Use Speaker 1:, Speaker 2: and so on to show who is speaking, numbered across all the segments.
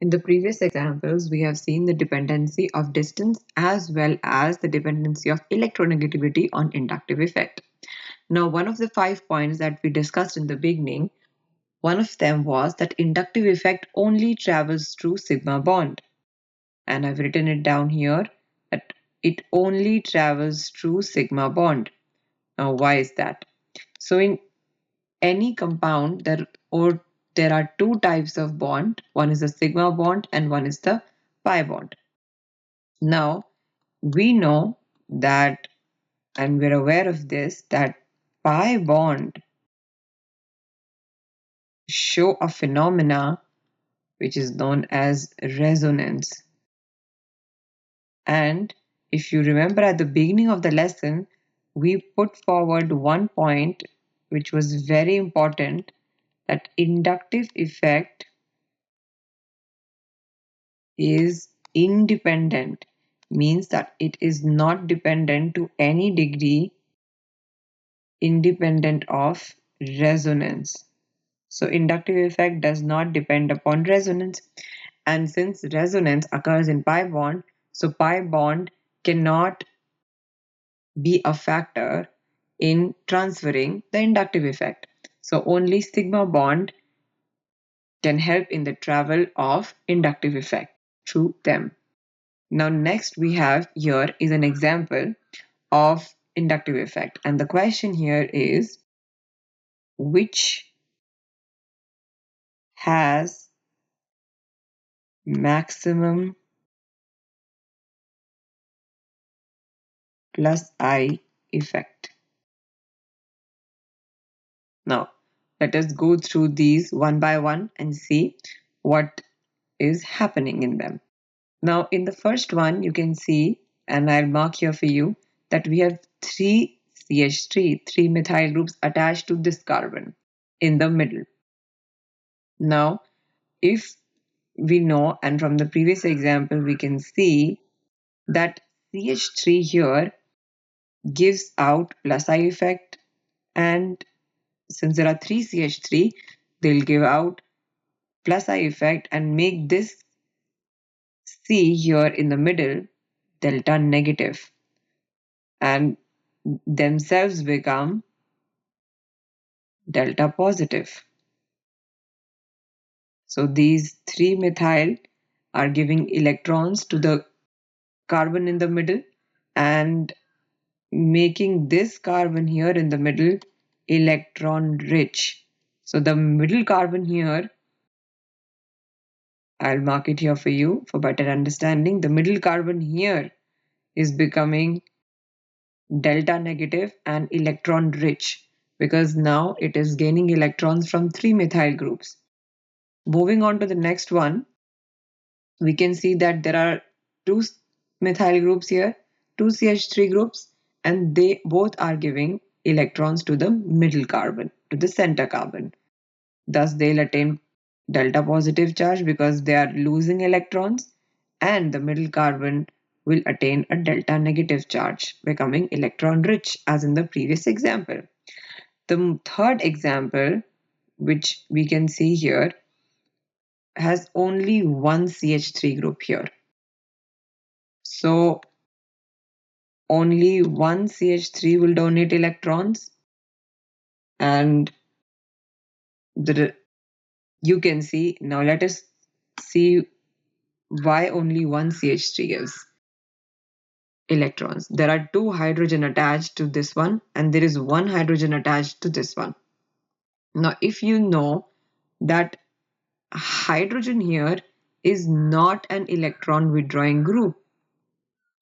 Speaker 1: In the previous examples, we have seen the dependency of distance as well as the dependency of electronegativity on inductive effect. Now, one of the 5 points that we discussed in the beginning, one of them was that inductive effect only travels through sigma bond. And I've written it down here that it only travels through sigma bond. Now, why is that? So in any compound, there are two types of bond. One is the sigma bond and one is the pi bond. Now, we know that, and we're aware of this, that pi bond show a phenomena which is known as resonance. And if you remember at the beginning of the lesson, we put forward one point which was very important, that inductive effect is independent, means that it is not dependent to any degree independent of resonance. So inductive effect does not depend upon resonance. And since resonance occurs in pi bond, so pi bond cannot be a factor in transferring the inductive effect. So only sigma bond can help in the travel of inductive effect through them. Now next we have here is an example of inductive effect, and the question here is which has maximum plus I effect. Now let us go through these one by one and see what is happening in them. Now in the first one you can see, and I'll mark here for you, that we have three CH3, three methyl groups attached to this carbon in the middle. Now if we know, and from the previous example we can see that CH3 here gives out plus I effect, and since there are three CH3, they'll give out plus I effect and make this C here in the middle delta negative and themselves become delta positive. So these three methyl are giving electrons to the carbon in the middle and making this carbon here in the middle electron rich. So the middle carbon here, I'll mark it here for you for better understanding. The middle carbon here is becoming delta negative and electron rich because now it is gaining electrons from three methyl groups. Moving on to the next one, we can see that there are two methyl groups here, two CH3 groups, and they both are giving electrons to the middle carbon, to the center carbon. Thus, they'll attain delta positive charge because they are losing electrons, and the middle carbon will attain a delta negative charge, becoming electron rich, as in the previous example. The third example, which we can see here, has only one CH3 group here. So only one CH3 will donate electrons, and you can see, now let us see why only one CH3 gives electrons. There are two hydrogen attached to this one and there is one hydrogen attached to this one. Now if you know that hydrogen here is not an electron withdrawing group,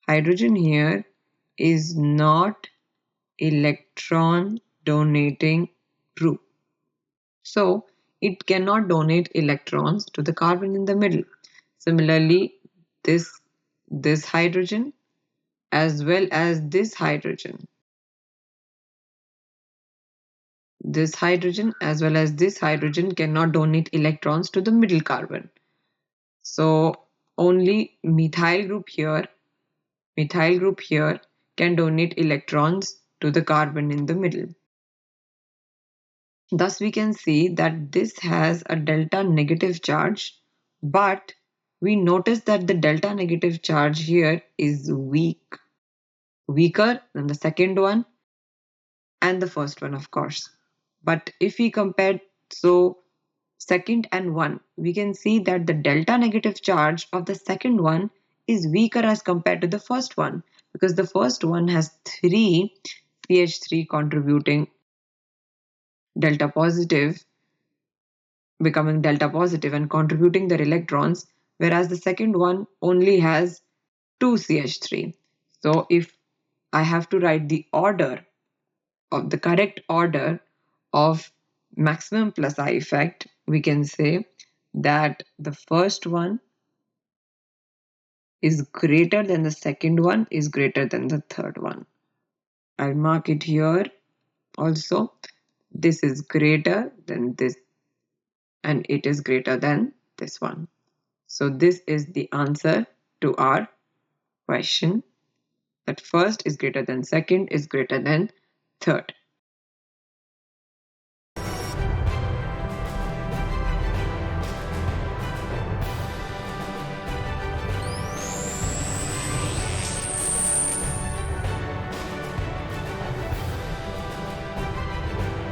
Speaker 1: hydrogen here is not electron donating group, so it cannot donate electrons to the carbon in the middle. Similarly, this hydrogen as well as this hydrogen as well as this hydrogen cannot donate electrons to the middle carbon. So only methyl group here can donate electrons to the carbon in the middle. Thus we can see that this has a delta negative charge, but we notice that the delta negative charge here is weaker than the second one and the first one, of course. But if we compare, so second and one, we can see that the delta negative charge of the second one is weaker as compared to the first one, because the first one has 3 CH3 contributing delta positive, becoming delta positive and contributing their electrons, whereas the second one only has 2 CH3. So if I have to write the order of the correct order of maximum plus I effect, we can say that the first one is greater than the second one is greater than the third one. I'll mark it here also. This is greater than this and it is greater than this one. So this is the answer to our question, that first is greater than second is greater than third.